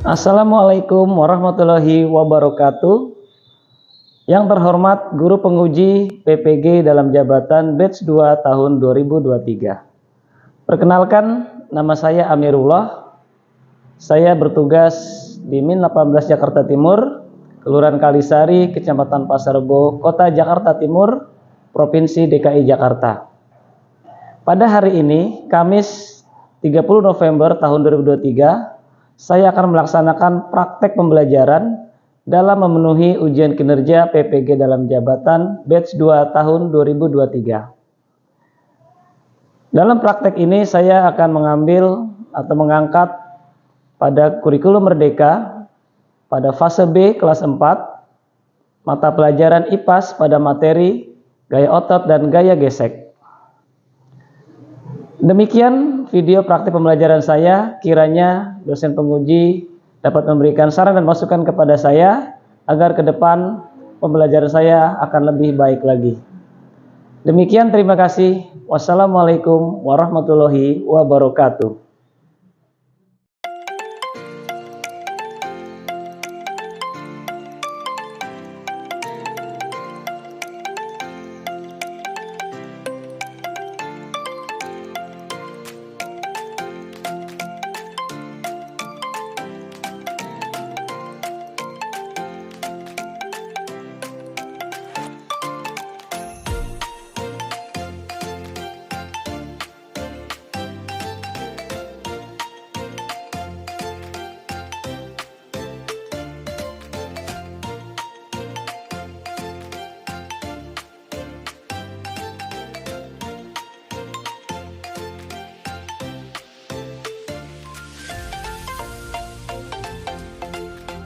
Assalamualaikum warahmatullahi wabarakatuh. Yang terhormat Guru Penguji PPG dalam jabatan Batch 2 tahun 2023. Perkenalkan, nama saya Amirullah. Saya bertugas di Min 18 Jakarta Timur, Kelurahan Kalisari, Kecamatan Pasar Rebo, Kota Jakarta Timur, Provinsi DKI Jakarta. Pada hari ini, Kamis 30 November tahun 2023, saya akan melaksanakan praktek pembelajaran dalam memenuhi ujian kinerja PPG dalam jabatan Batch 2 tahun 2023. Dalam praktek ini saya akan mengambil atau mengangkat pada kurikulum Merdeka pada fase B kelas 4, mata pelajaran IPAS pada materi gaya otot dan gaya gesek. Demikian video praktik pembelajaran saya, kiranya dosen penguji dapat memberikan saran dan masukan kepada saya agar ke depan pembelajaran saya akan lebih baik lagi. Demikian, terima kasih. Wassalamualaikum warahmatullahi wabarakatuh.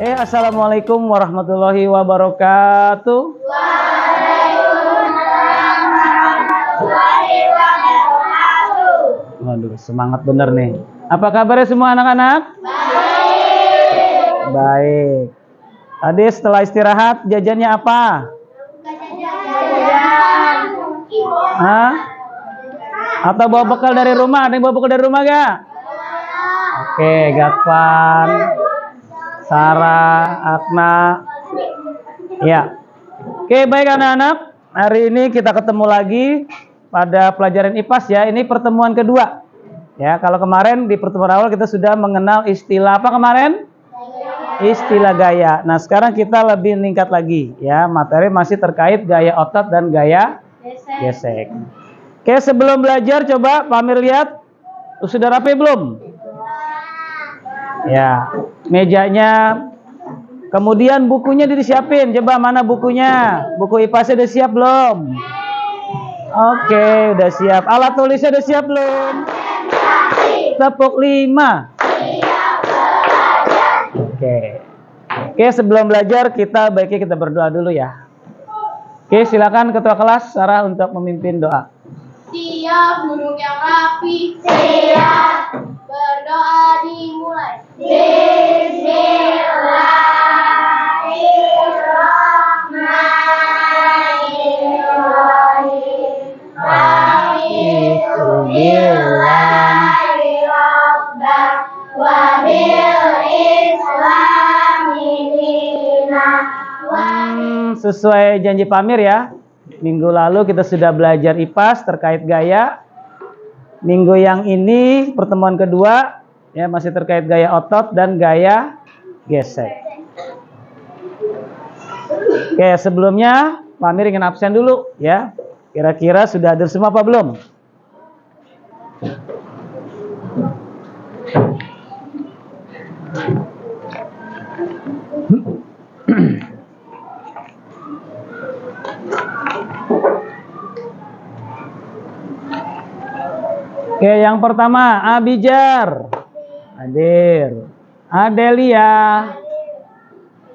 Assalamualaikum warahmatullahi wabarakatuh. Waalaikumsalam warahmatullahi wabarakatuh. Waduh, semangat bener nih. Apa kabarnya semua anak-anak? Baik. Baik. Tadi setelah istirahat jajannya apa? Jajan. Hah? Atau bawa bekal dari rumah? Ada yang bawa bekal dari rumah gak? Oke, Gatvan, Sarah, Akna. Ya. Oke, baik anak-anak. Hari ini kita ketemu lagi pada pelajaran IPAS ya. Ini pertemuan kedua. Ya, kalau kemarin di pertemuan awal kita sudah mengenal istilah apa kemarin? Istilah gaya. Nah, sekarang kita lebih meningkat lagi ya. Materi masih terkait gaya otot dan gaya gesek. Oke, sebelum belajar coba Pak Amir lihat. Sudah rapi belum? Ya, mejanya. Kemudian bukunya disiapin. Coba mana bukunya? Buku IPAS udah siap belum? Oke, udah siap. Alat tulisnya udah siap belum? Tepuk 5. Oke, sebelum belajar baiknya kita berdoa dulu ya. Oke, silakan Ketua Kelas Sarah untuk memimpin doa. Siap, duduk yang rapi. Siap. Berdoa dimulai. Sesuai janji Pak Amir ya. Minggu lalu kita sudah belajar IPAS terkait gaya. Minggu yang ini pertemuan kedua ya masih terkait gaya otot dan gaya gesek. Oke, sebelumnya Pak Amir ingin absen dulu ya. Kira-kira sudah hadir semua apa belum? Oke, yang pertama Abijar, hadir. Adelia,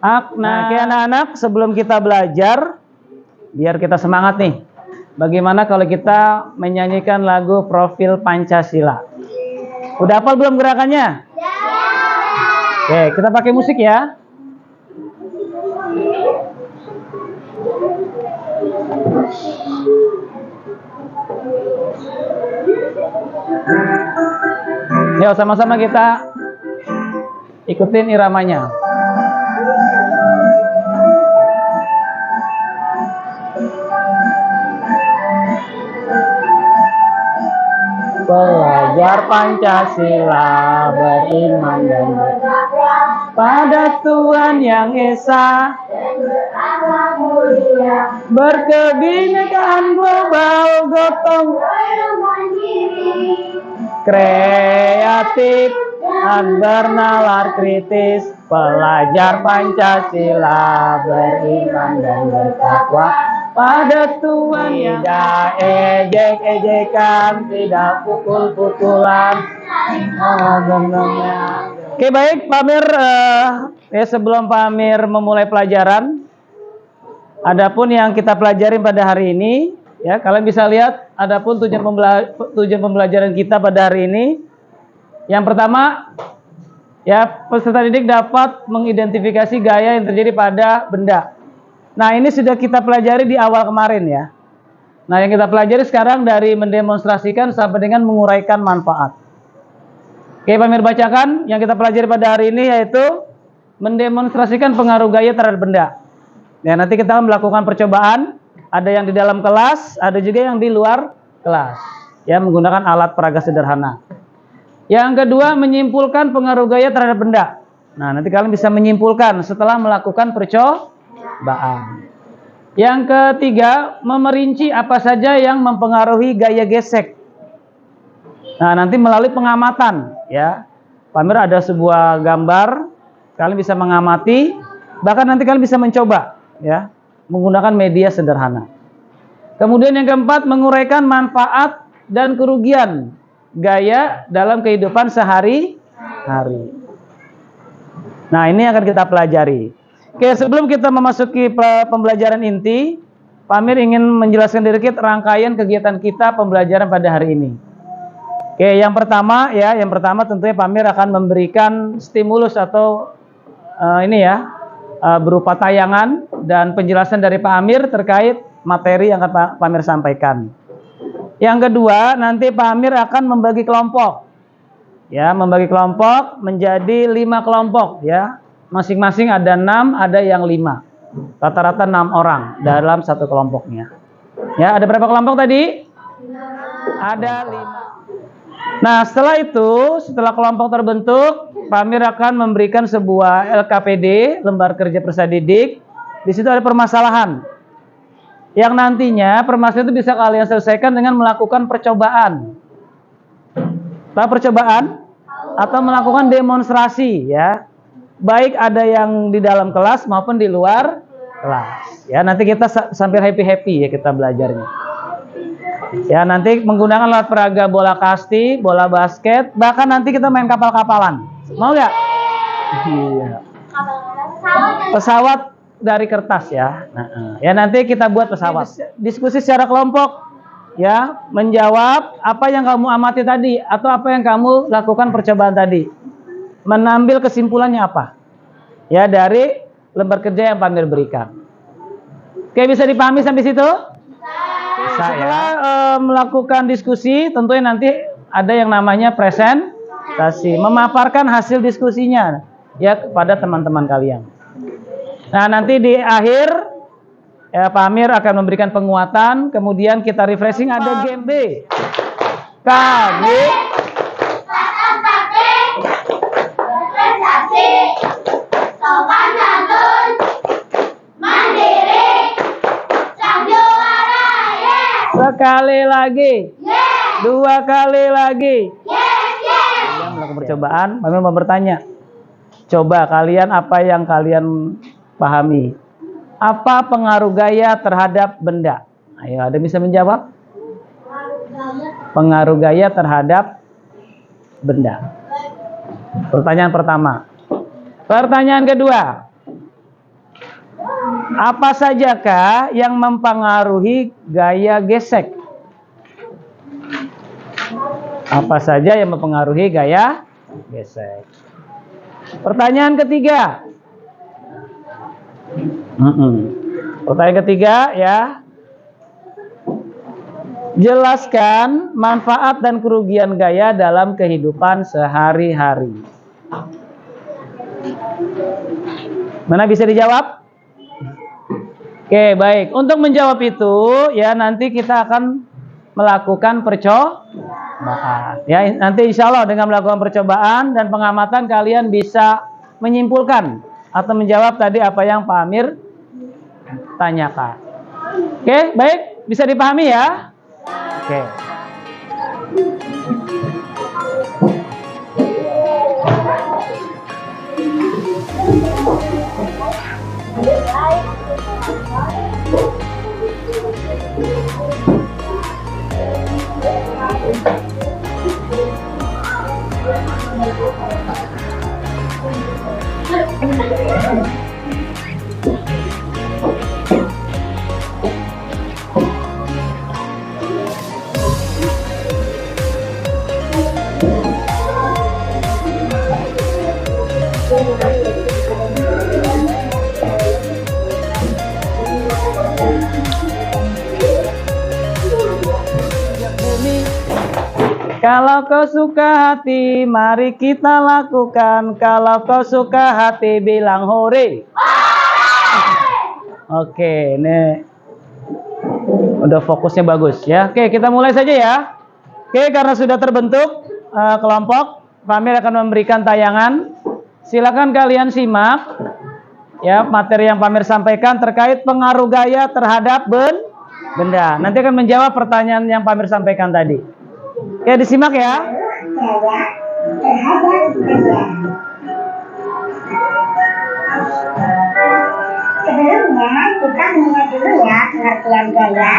Akna. Oke anak-anak, sebelum kita belajar, biar kita semangat nih. Bagaimana kalau kita menyanyikan lagu Profil Pancasila? Udah hafal belum gerakannya? Oke, kita pakai musik ya. Yuk sama-sama kita Ikutin iramanya. Pelajar Pancasila beriman dan berakhlak pada Tuhan Yang Esa, berkebinekaan global, gotong kreatif dan bernalar kritis. Pelajar Pancasila beriman dan bertakwa pada Tuhan. Tidak ejek-ejekan, tidak pukul-pukulan. Oke, baik, Pak Amir. Sebelum Pak Amir memulai pelajaran, adapun yang kita pelajari pada hari ini, ya kalian bisa lihat, adapun tujuan pembelajaran kita pada hari ini. Yang pertama, ya peserta didik dapat mengidentifikasi gaya yang terjadi pada benda. Nah, ini sudah kita pelajari di awal kemarin ya. Nah, yang kita pelajari sekarang dari mendemonstrasikan sampai dengan menguraikan manfaat. Oke, Pak Amir bacakan yang kita pelajari pada hari ini, yaitu mendemonstrasikan pengaruh gaya terhadap benda. Ya, nanti kita melakukan percobaan, ada yang di dalam kelas, ada juga yang di luar kelas. Ya, menggunakan alat peraga sederhana. Yang kedua, menyimpulkan pengaruh gaya terhadap benda. Nah, nanti kalian bisa menyimpulkan setelah melakukan percobaan. Yang ketiga, memerinci apa saja yang mempengaruhi gaya gesek. Nah, nanti melalui pengamatan, ya. Pak Amir ada sebuah gambar, kalian bisa mengamati, bahkan nanti kalian bisa mencoba, ya, menggunakan media sederhana. Kemudian yang keempat, menguraikan manfaat dan kerugian gaya dalam kehidupan sehari-hari. Nah, ini akan kita pelajari. Oke, sebelum kita memasuki pembelajaran inti, Pak Amir ingin menjelaskan sedikit rangkaian kegiatan kita pembelajaran pada hari ini. Oke, yang pertama tentunya Pak Amir akan memberikan stimulus atau berupa tayangan dan penjelasan dari Pak Amir terkait materi yang akan Pak Amir sampaikan. Yang kedua, nanti Pak Amir akan membagi kelompok. Ya, membagi kelompok menjadi 5 kelompok ya. Masing-masing ada 6, ada yang 5. Rata-rata 6 orang dalam satu kelompoknya. Ya, ada berapa kelompok tadi? Ada 5. Nah, setelah kelompok terbentuk, Pak Amir akan memberikan sebuah LKPD, lembar kerja peserta didik. Di situ ada permasalahan. Yang nantinya permasalahan itu bisa kalian selesaikan dengan melakukan percobaan. Tahu percobaan? Atau melakukan demonstrasi ya. Baik ada yang di dalam kelas maupun di luar kelas. Ya, nanti kita sambil happy-happy ya kita belajarnya. Ya, nanti menggunakan alat peraga bola kasti, bola basket, bahkan nanti kita main kapal-kapalan. Mau nggak? Iya. Pesawat dari kertas ya. Ya nanti kita buat pesawat. Diskusi secara kelompok. Ya, menjawab apa yang kamu amati tadi atau apa yang kamu lakukan percobaan tadi. Menambil kesimpulannya apa? Ya, dari lembar kerja yang Pak Amir berikan. Oke, bisa dipahami sampai situ? Saya melakukan diskusi, tentunya nanti ada yang namanya presentasi, memaparkan hasil diskusinya ya kepada teman-teman kalian. Nah, nanti di akhir ya, Pak Amir akan memberikan penguatan, kemudian kita refreshing, ada game B. Kami berprestasi, sopan santun, mandiri, sang juara, yes. sekali lagi, Yes. 2 kali lagi. Yes, yes. Kalian melakukan percobaan, Pak Amir mau bertanya. Coba kalian apa yang kalian pahami? Apa pengaruh gaya terhadap benda? Ayo, ada bisa menjawab? Pengaruh gaya terhadap benda. Pertanyaan pertama. Pertanyaan kedua. Apa sajakah yang mempengaruhi gaya gesek? Apa saja yang mempengaruhi gaya gesek? Pertanyaan ketiga. Pertanyaan ketiga ya. Jelaskan manfaat dan kerugian gaya dalam kehidupan sehari-hari. Mana bisa dijawab? Oke, baik. Untuk menjawab itu, ya nanti kita akan melakukan percobaan. Ya, nanti insya Allah dengan melakukan percobaan dan pengamatan kalian bisa menyimpulkan atau menjawab tadi apa yang Pak Amir tanyakan. Oke, baik. Bisa dipahami ya? Oke. Kalau kau suka hati, mari kita lakukan. Kalau kau suka hati, bilang hore. Oke, ini udah fokusnya bagus ya. Oke, kita mulai saja ya. Oke, karena sudah terbentuk kelompok, Pak Amir akan memberikan tayangan. Silakan kalian simak ya materi yang Pak Amir sampaikan terkait pengaruh gaya terhadap benda. Nanti akan menjawab pertanyaan yang Pak Amir sampaikan tadi. Oke, disimak ya. Gaya terhadap benda. Sebelumnya kita mengingat dulu ya pengertian gaya.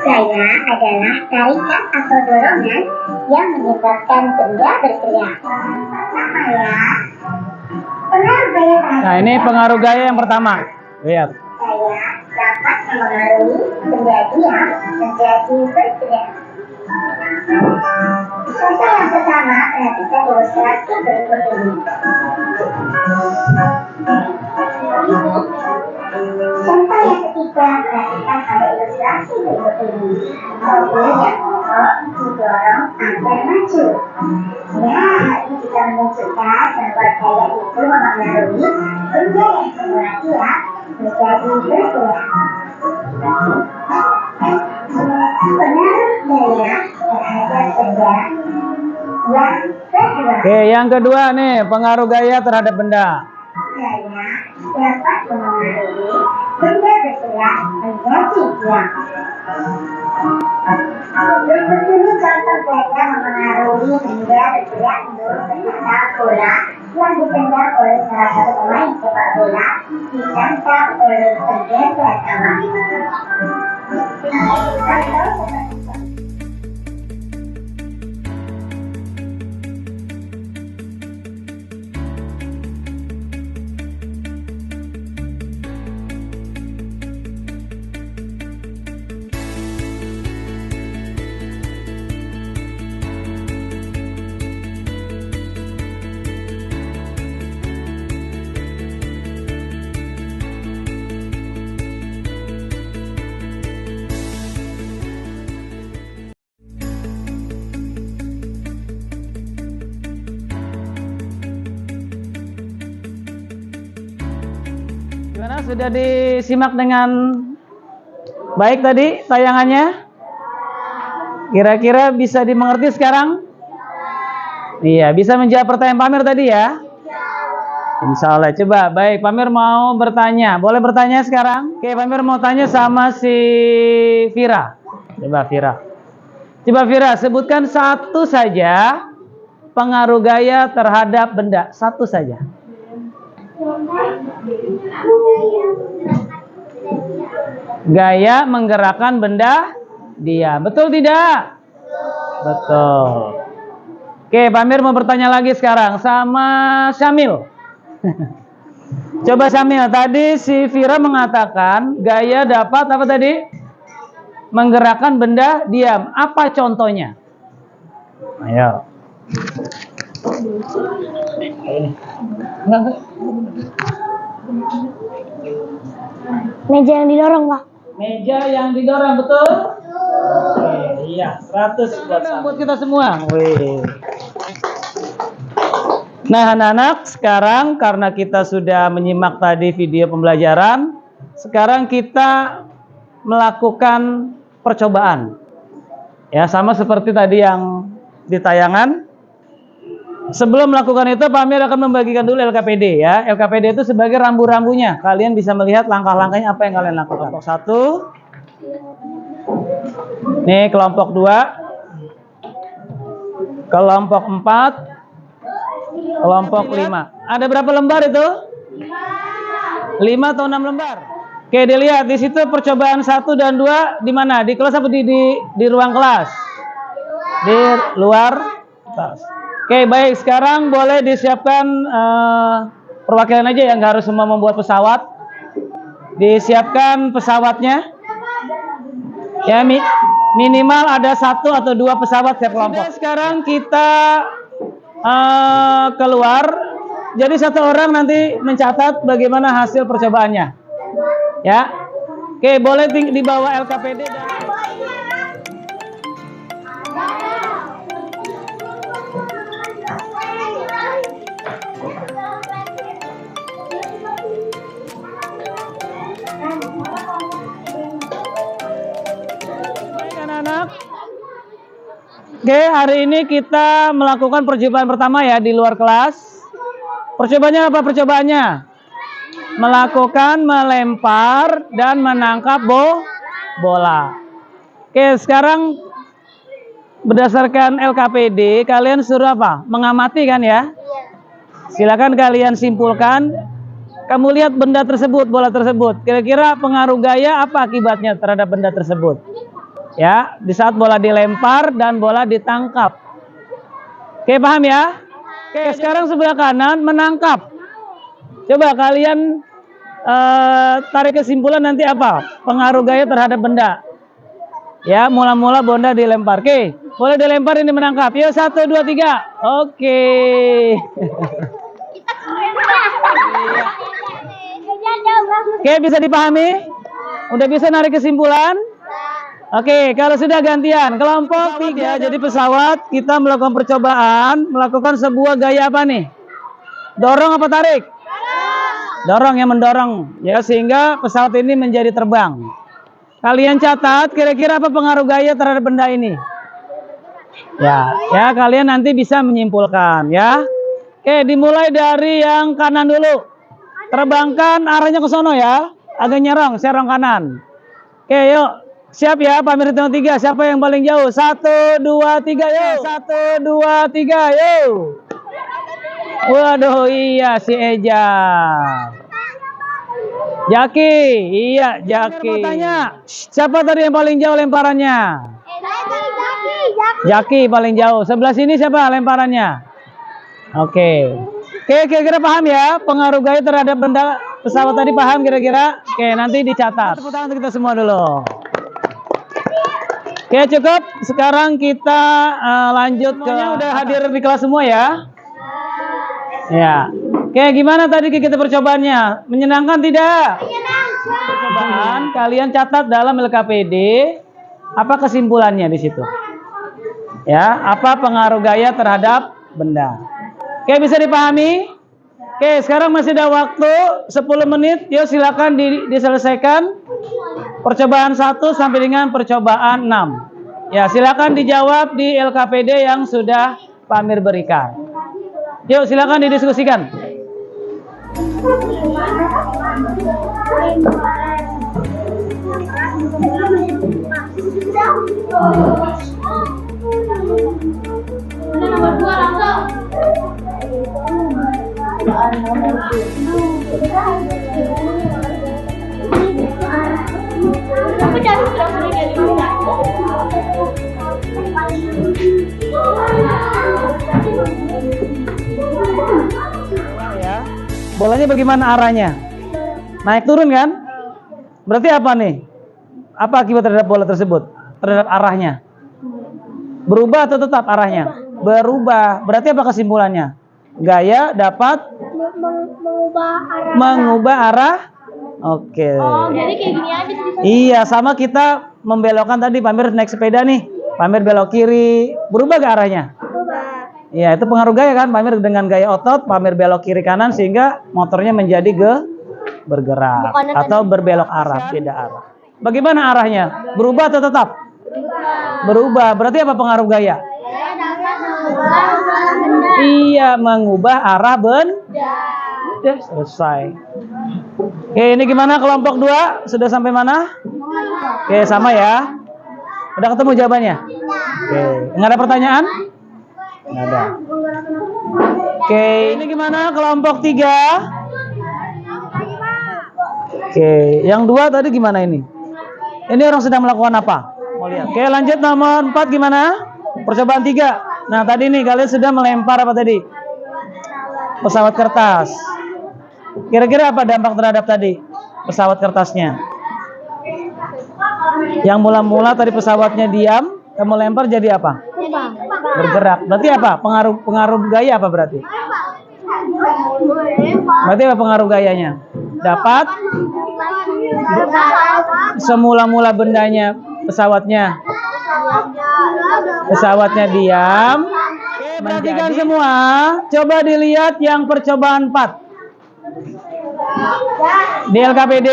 Gaya adalah tarikan atau dorongan yang menyebabkan benda bergerak. Pertama ya. Pengaruh gaya terhadap Nah, ini pengaruh gaya yang pertama. Lihat. gaya dapat memengaruhi benda diam menjadi bergerak. Contoh yang pertama, perhatikan ilustrasi berikut ini. Contoh yang ketiga, perhatikan pada ilustrasi berikut ini. Mobil yang mogok didorong agar maju. Ya, hal ini juga menunjukkan bahwa gaya itu memengaruhi benda yang semula diam menjadi bergerak. Pengaruh gaya terhadap benda yang kedua. Oke, yang kedua nih, pengaruh gaya terhadap benda. Gaya dapat memengaruhi benda bergerak menjadi diam. Berikut ini contoh gaya memengaruhi benda bergerak menurut sepak bola yang ditendang oleh salah satu pemain sepak bola ditangkap oleh pendeta kawan. Gimana, sudah disimak dengan baik tadi tayangannya? Kira-kira bisa dimengerti sekarang? Iya, bisa menjawab pertanyaan Pak Amir tadi ya? Insya Allah. Coba, baik, Pak Amir mau bertanya. Boleh bertanya sekarang? Oke, Pak Amir mau tanya sama si Vira. Coba Vira. Coba Vira, sebutkan satu saja pengaruh gaya terhadap benda. Satu saja. Gaya menggerakkan benda diam. Betul tidak? Betul. Oke, Pak Amir mau bertanya lagi sekarang sama Syamil. Coba Syamil, tadi si Vira mengatakan gaya dapat apa tadi? Menggerakkan benda diam. Apa contohnya? Ayo. Meja yang didorong, Pak. Meja yang didorong, betul? Oke, iya, 100 buat kita semua. Wih. Nah, anak-anak, sekarang karena kita sudah menyimak tadi video pembelajaran, sekarang kita melakukan percobaan. Ya, sama seperti tadi yang di tayangan. Sebelum melakukan itu, Pak Amir akan membagikan dulu LKPD ya. LKPD itu sebagai rambu-rambunya. Kalian bisa melihat langkah-langkahnya apa yang kalian lakukan. Kelompok 1. Nih, kelompok 2. Kelompok 4. Kelompok 5. Ada berapa lembar itu? 5 atau 6 lembar? Oke, dilihat di situ percobaan 1 dan 2 di mana? Di kelas apa di ruang kelas? Di luar kelas. Oke, baik. Sekarang boleh disiapkan perwakilan aja yang nggak harus semua membuat pesawat. Disiapkan pesawatnya. Ya, minimal ada 1 atau 2 pesawat setiap kelompok. Sekarang kita keluar. Jadi satu orang nanti mencatat bagaimana hasil percobaannya. Ya. Oke, boleh dibawa LKPD dan anak-anak. Oke, hari ini kita melakukan percobaan pertama ya di luar kelas. Percobaannya apa percobaannya? Melakukan melempar dan menangkap bola. Oke, sekarang berdasarkan LKPD kalian suruh apa? Mengamati kan ya? Silakan kalian simpulkan. Kamu lihat benda tersebut, bola tersebut. Kira-kira pengaruh gaya apa akibatnya terhadap benda tersebut? Ya, di saat bola dilempar dan bola ditangkap. Oke, paham ya? Oke, sekarang sebelah kanan menangkap. Coba kalian tarik kesimpulan nanti apa? Pengaruh gaya terhadap benda. Ya, mula-mula benda dilempar. Oke, boleh dilempar ini menangkap. Yuk, 1, 2, 3. Oke. Oke, bisa dipahami? Udah bisa narik kesimpulan? Oke, kalau sudah gantian kelompok 3 jadi pesawat, kita melakukan percobaan, melakukan sebuah gaya apa nih? Dorong apa tarik? Dorong, yang mendorong ya, sehingga pesawat ini menjadi terbang. Kalian catat kira-kira apa pengaruh gaya terhadap benda ini? Ya, kalian nanti bisa menyimpulkan ya. Oke, dimulai dari yang kanan dulu. Terbangkan arahnya ke sono ya. Agak nyerong, serong kanan. Oke, yuk. Siap ya, Pak Amir hitung 3. Siapa yang paling jauh? 1, 2, 3, yuk. 1, 2, 3, yuk. Waduh, iya si Eja. Jaki, iya Jaki. Tanya, siapa tadi yang paling jauh lemparannya? Jaki paling jauh. Sebelah sini siapa lemparannya? Oke, kira-kira paham ya pengaruh gaya terhadap benda pesawat tadi, paham kira-kira? Oke, nanti dicatat. Tepuk tangan untuk kita semua dulu. Oke, cukup. Sekarang kita lanjut ke udah hadir di kelas semua ya. Ya. Oke, gimana tadi kita percobaannya? Menyenangkan tidak? Menyenangkan. Percobaan kalian catat dalam LKPD. Apa kesimpulannya di situ? Ya, apa pengaruh gaya terhadap benda? Oke, bisa dipahami? Oke, sekarang masih ada waktu 10 menit. Yuk silakan diselesaikan. Percobaan 1 sampai dengan percobaan 6. Ya, silakan dijawab di LKPD yang sudah Pak Amir berikan. Yuk, silakan didiskusikan. Nomor 2 langsung. Aku jangan dari ya. Bolanya bagaimana arahnya? Naik turun kan? Berarti apa nih? Apa akibat terhadap bola tersebut? Terhadap arahnya? Berubah atau tetap arahnya? Berubah. Berarti apa kesimpulannya? Gaya dapat mengubah arah. Oke. Oh, jadi kayak gini aja sih. Iya, sama kita membelokkan tadi. Pak Amir naik sepeda nih. Pak Amir belok kiri. Berubah gak arahnya? Berubah. Ya, itu pengaruh gaya kan, Pamir dengan gaya otot, Pamir belok kiri kanan sehingga motornya menjadi bergerak atau berbelok arah, beda arah. Bagaimana arahnya? Berubah atau tetap? Berubah. Berarti apa pengaruh gaya? Iya, mengubah arah benda. Udah selesai. Oke, ini gimana kelompok 2? Sudah sampai mana? Oke, sama ya. Udah ketemu jawabannya? Oke, nggak ada pertanyaan? Nggak ada. Oke, ini gimana kelompok 3? Oke, yang 2 tadi gimana ini? Ini orang sedang melakukan apa? Mau lihat. Oke, lanjut nomor 4 gimana? Percobaan 3. Nah, tadi nih kalian sudah melempar apa tadi? Pesawat kertas. Kira-kira apa dampak terhadap tadi pesawat kertasnya? Yang mula-mula tadi pesawatnya diam, kamu lempar jadi apa? Bergerak. Berarti apa? Pengaruh gaya apa berarti? Berarti apa pengaruh gayanya? Dapat semula-mula bendanya pesawatnya diam. Oke, perhatikan semua. Coba dilihat yang percobaan 4 di LKPD.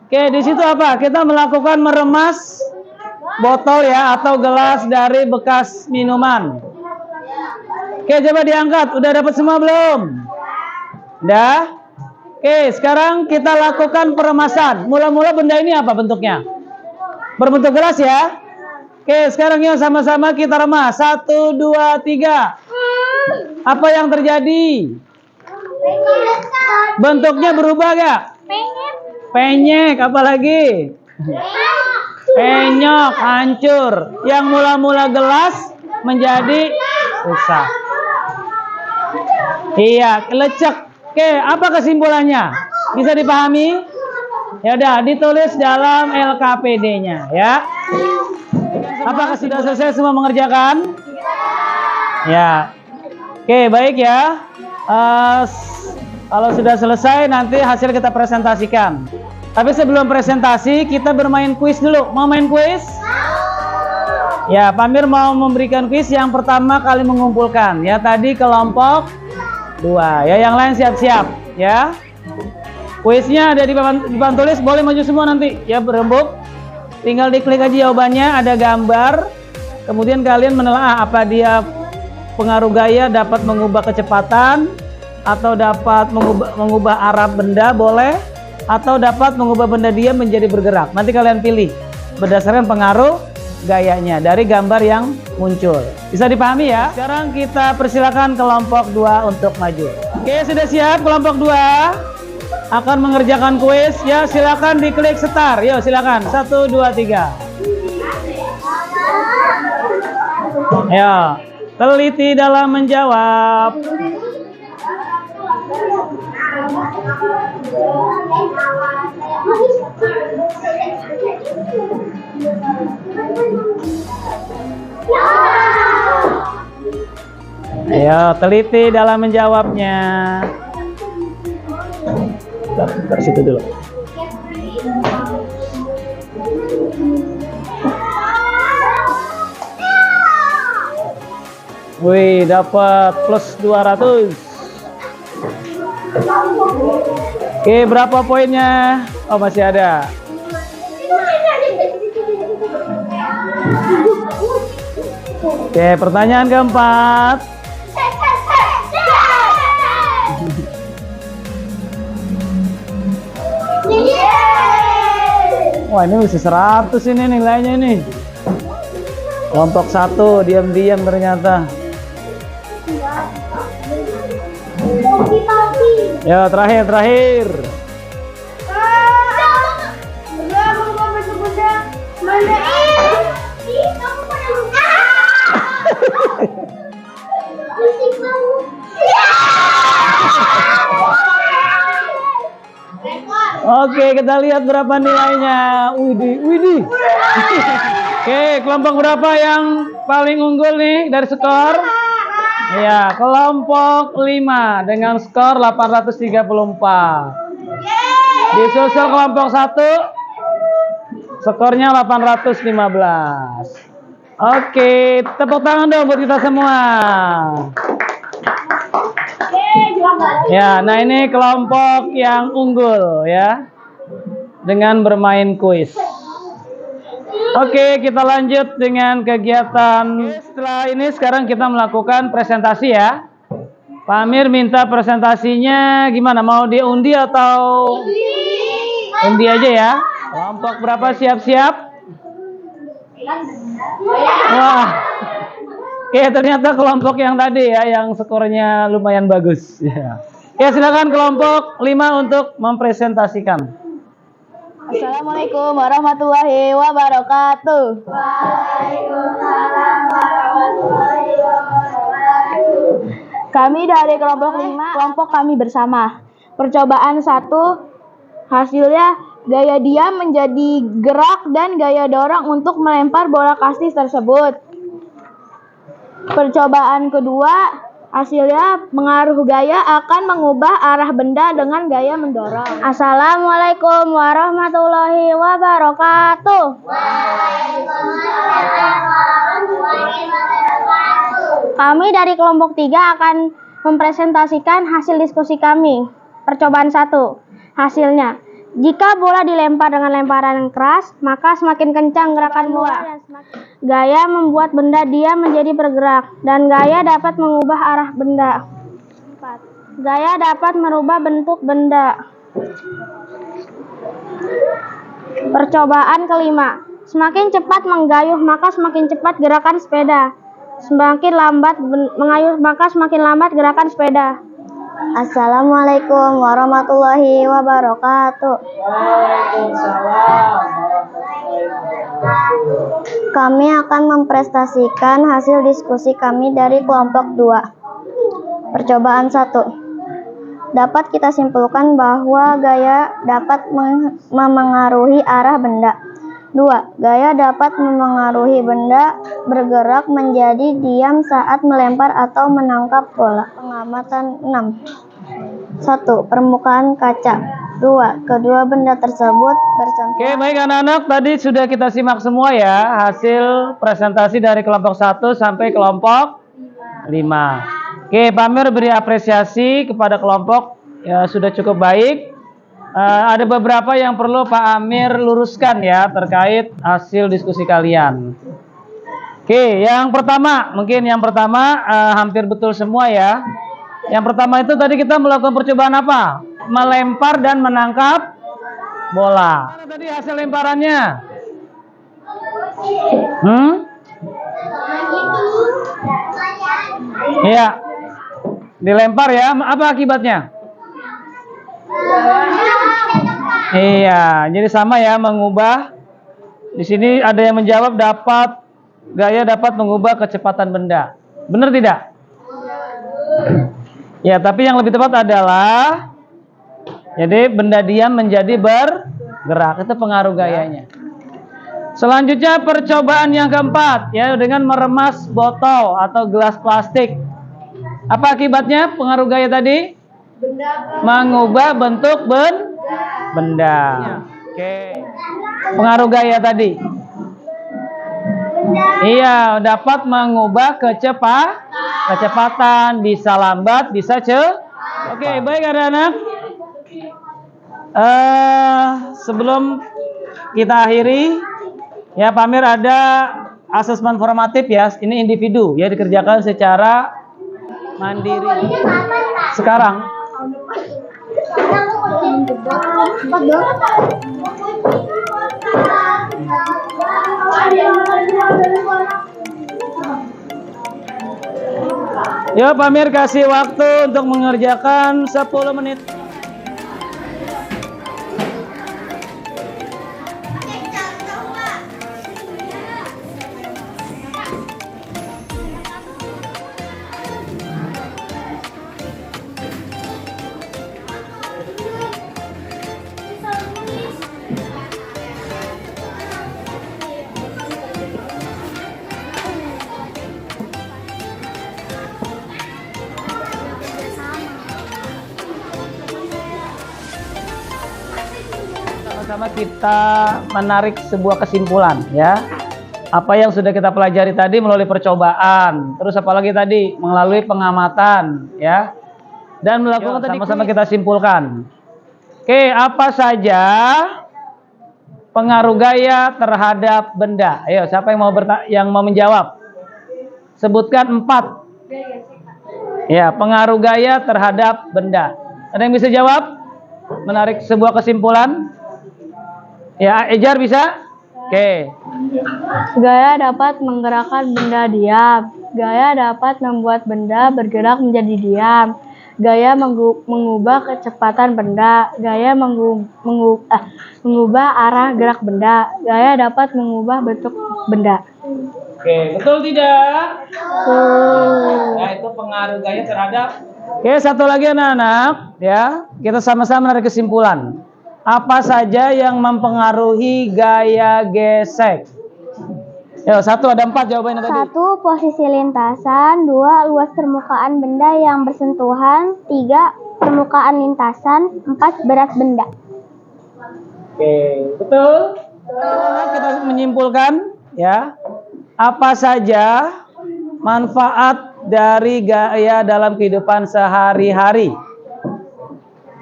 Oke, di situ apa? Kita melakukan meremas botol ya atau gelas dari bekas minuman. Oke, coba diangkat. Udah dapat semua belum? Udah? Oke, sekarang kita lakukan peremasan. Mula-mula benda ini apa bentuknya? Berbentuk gelas ya. Oke, sekarang yuk sama-sama kita remas. 1, 2, 3. Apa yang terjadi? Bentuknya berubah gak? Penyek, apalagi? Penyok, hancur. Yang mula-mula gelas menjadi rusak. Iya, lecek. Oke, apa kesimpulannya? Bisa dipahami? Ya udah, ditulis dalam LKPD-nya ya. Apakah sudah selesai semua mengerjakan? Ya. Oke, baik ya. Kalau sudah selesai nanti hasil kita presentasikan. Tapi sebelum presentasi kita bermain kuis dulu. Mau main kuis? Ya, Pamir mau memberikan kuis yang pertama kali mengumpulkan. Ya, tadi kelompok 2. Ya, yang lain siap-siap ya. Kuisnya ada di papan tulis, boleh maju semua nanti ya, berembuk. Tinggal diklik aja jawabannya, ada gambar. Kemudian kalian menelaah apa dia pengaruh gaya dapat mengubah kecepatan atau dapat mengubah arah benda, boleh, atau dapat mengubah benda dia menjadi bergerak. Nanti kalian pilih berdasarkan pengaruh gayanya dari gambar yang muncul. Bisa dipahami ya? Sekarang kita persilakan kelompok 2 untuk maju. Oke, sudah siap kelompok 2? Akan mengerjakan kuis ya, silakan diklik start. Yuk silakan. 1, 2, 3. Ya, teliti dalam menjawab. Ayo, teliti dalam menjawabnya. Dari situ dulu. Wih, dapat plus 200. Oke, berapa poinnya? Oh, masih ada. Oke, pertanyaan keempat. Wah, ini mesti 100 ini nilainya nih. Kelompok 1 diam-diam ternyata. Ya, terakhir. Oke, kita lihat berapa nilainya. Widih. Oke, kelompok berapa yang paling unggul nih dari skor? Ya, kelompok 5 dengan skor 834. Disusul kelompok 1 skornya 815. Oke, tepuk tangan dong buat kita semua. Ya, nah ini kelompok yang unggul ya, dengan bermain kuis. Oke, kita lanjut dengan kegiatan. Setelah ini sekarang kita melakukan presentasi ya. Pak Amir minta presentasinya gimana? Mau diundi atau undi aja ya? Kelompok berapa siap-siap? Wah, oke ternyata kelompok yang tadi ya, yang skornya lumayan bagus. Ya, silakan kelompok 5 untuk mempresentasikan. Assalamualaikum warahmatullahi wabarakatuh. Waalaikumsalam warahmatullahi wabarakatuh. Kami dari kelompok 5, kelompok kami bersama. Percobaan 1, hasilnya gaya diam menjadi gerak dan gaya dorong untuk melempar bola kastis tersebut. Percobaan kedua, hasilnya pengaruh gaya akan mengubah arah benda dengan gaya mendorong. Assalamualaikum warahmatullahi wabarakatuh. Kami dari kelompok 3 akan mempresentasikan hasil diskusi kami. Percobaan 1, hasilnya. Jika bola dilempar dengan lemparan yang keras, maka semakin kencang gerakan bola. Gaya membuat benda diam menjadi bergerak, dan gaya dapat mengubah arah benda. Gaya dapat merubah bentuk benda. Percobaan kelima. Semakin cepat menggayuh, maka semakin cepat gerakan sepeda. Semakin lambat mengayuh, maka semakin lambat gerakan sepeda. Assalamualaikum warahmatullahi wabarakatuh. Waalaikumsalam. Kami akan mempresentasikan hasil diskusi kami dari kelompok 2. Percobaan 1. Dapat kita simpulkan bahwa gaya dapat memengaruhi arah benda. 2. Gaya dapat memengaruhi benda bergerak menjadi diam saat melempar atau menangkap bola. Pengamatan 6. 1. Permukaan kaca. 2. Kedua benda tersebut bersentuhan. Oke, baik anak-anak, tadi sudah kita simak semua ya hasil presentasi dari kelompok 1 sampai kelompok 5. Oke, Pak Amir beri apresiasi kepada kelompok ya, sudah cukup baik. Ada beberapa yang perlu Pak Amir luruskan ya terkait hasil diskusi kalian. Oke, yang pertama, hampir betul semua ya. Yang pertama itu tadi kita melakukan percobaan apa? Melempar dan menangkap bola. Mana tadi hasil lemparannya? Iya. Dilempar ya, apa akibatnya? Iya, jadi sama ya, mengubah. Di sini ada yang menjawab gaya dapat mengubah kecepatan benda. Benar tidak? Ya, tapi yang lebih tepat adalah jadi benda diam menjadi bergerak. Itu pengaruh gayanya. Selanjutnya percobaan yang keempat ya, dengan meremas botol atau gelas plastik. Apa akibatnya pengaruh gaya tadi? Mengubah bentuk benda. Oke. Pengaruh gaya tadi. Iya, dapat mengubah kecepatan, bisa lambat, bisa Oke, baik anak-anak. Sebelum kita akhiri, ya Pak Amir ada asesmen formatif ya. Ini individu ya, dikerjakan secara mandiri. Sekarang. Ya Pak Amir kasih waktu untuk mengerjakan 10 menit. Sama-sama kita menarik sebuah kesimpulan ya. apa yang sudah kita pelajari tadi melalui percobaan, terus apalagi tadi melalui pengamatan, ya, dan melakukan sama-sama kita simpulkan. Oke, apa saja pengaruh gaya terhadap benda? Ayo, siapa yang mau menjawab? Sebutkan 4. Ya, pengaruh gaya terhadap benda. Ada yang bisa jawab? Menarik sebuah kesimpulan? Ya, Ejar bisa? Oke. Gaya dapat menggerakkan benda diam. Gaya dapat membuat benda bergerak menjadi diam. Gaya mengubah kecepatan benda. Gaya mengubah arah gerak benda. Gaya dapat mengubah bentuk benda. Oke, betul tidak? Nah, itu pengaruh gaya terhadap. Oke, satu lagi anak-anak, ya. Kita sama-sama menarik kesimpulan. Apa saja yang mempengaruhi gaya gesek? Yo, 1 ada 4 jawabannya tadi. 1. Posisi lintasan. 2. Luas permukaan benda yang bersentuhan. 3. Permukaan lintasan. 4. Berat benda. Oke, betul? Kita menyimpulkan, ya. Apa saja manfaat dari gaya dalam kehidupan sehari-hari?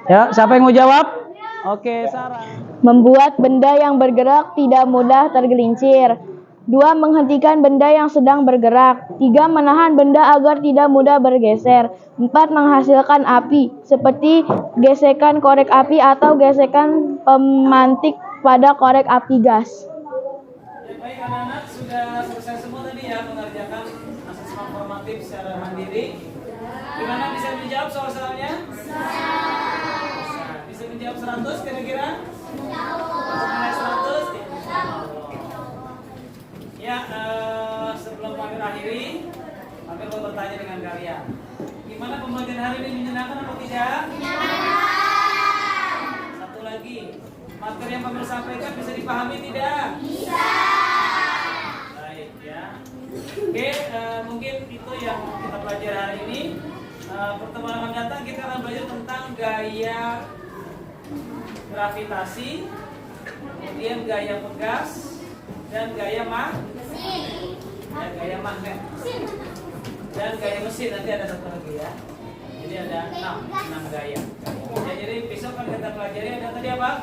Ya, siapa yang mau jawab? Oke, Sarah. Membuat benda yang bergerak tidak mudah tergelincir. 2. Menghentikan benda yang sedang bergerak. 3. Menahan benda agar tidak mudah bergeser. 4. Menghasilkan api, seperti gesekan korek api atau gesekan pemantik pada korek api gas. Baik anak-anak, sudah selesai semua tadi ya mengerjakan asesmen formatif secara mandiri. Gimana, bisa menjawab soal-soalnya? Bisa menjawab 100 kira-kira? Nilai 100? Ya, sebelum kami akhiri, kami mau bertanya dengan kalian. Gimana pembelajaran hari ini, menyenangkan atau tidak? Satu lagi, materi yang kami sampaikan bisa dipahami tidak? Bisa. Baik ya. Oke, mungkin itu yang kita pelajari hari ini. Pertemuan akan datang kita akan belajar tentang gaya gravitasi, kemudian gaya pegas, dan gaya dan gaya magnet, dan gaya mesin. Nanti ada satu lagi ya. Jadi ada 6 gaya. Ya, jadi besok akan kita pelajari ada tadi apa?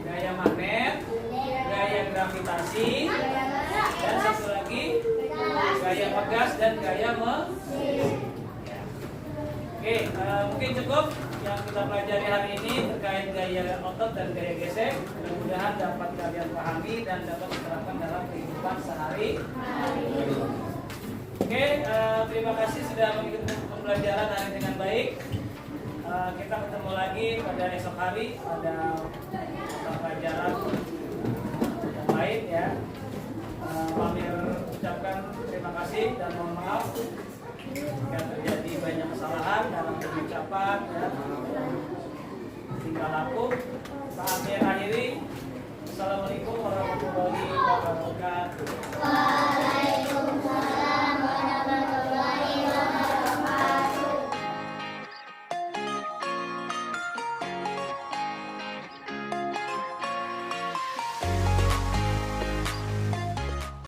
Gaya magnet, gaya gravitasi, dan satu lagi gaya pegas dan gaya mesin. Oke, mungkin cukup yang kita pelajari hari ini terkait gaya otot dan gaya gesek. Mudah-mudahan dapat kalian pahami dan dapat diterapkan dalam kehidupan sehari-hari. Oke, terima kasih sudah mengikuti pembelajaran hari ini dengan baik. Kita ketemu lagi pada esok hari pada pelajaran yang lain ya. Kami ucapkan terima kasih dan mohon maaf jika terjadi banyak kesalahan dalam pengucapan dan tingkah laku. Saatnya akhiri. Assalamualaikum warahmatullahi wabarakatuh.